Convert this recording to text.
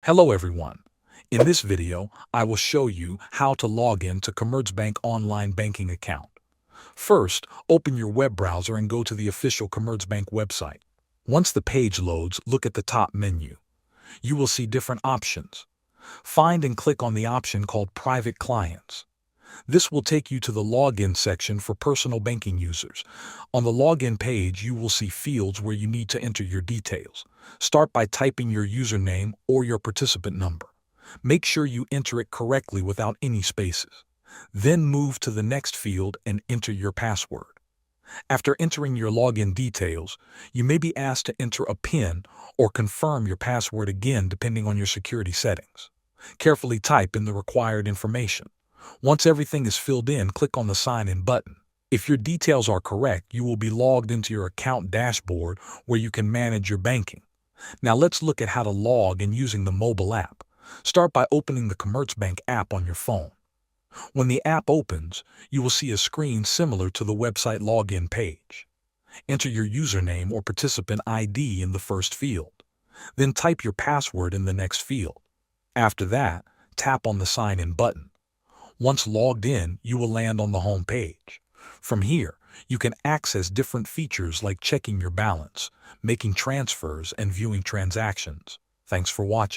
Hello everyone. In this video, I will show you how to log in to Commerzbank Online Banking account. First, open your web browser and go to the official Commerzbank website. Once the page loads, look at the top menu. You will see different options. Find and click on the option called Private Clients. This will take you to the login section for personal banking users. On the login page, you will see fields where you need to enter your details. Start by typing your username or your participant number. Make sure you enter it correctly without any spaces. Then move to the next field and enter your password. After entering your login details, you may be asked to enter a PIN or confirm your password again depending on your security settings. Carefully type in the required information. Once everything is filled in, click on the Sign In button. If your details are correct, you will be logged into your account dashboard where you can manage your banking. Now let's look at how to log in using the mobile app. Start by opening the Commerzbank app on your phone. When the app opens, you will see a screen similar to the website login page. Enter your username or participant ID in the first field. Then type your password in the next field. After that, tap on the Sign In button. Once logged in, you will land on the home page. From here, you can access different features like checking your balance, making transfers, and viewing transactions. Thanks for watching.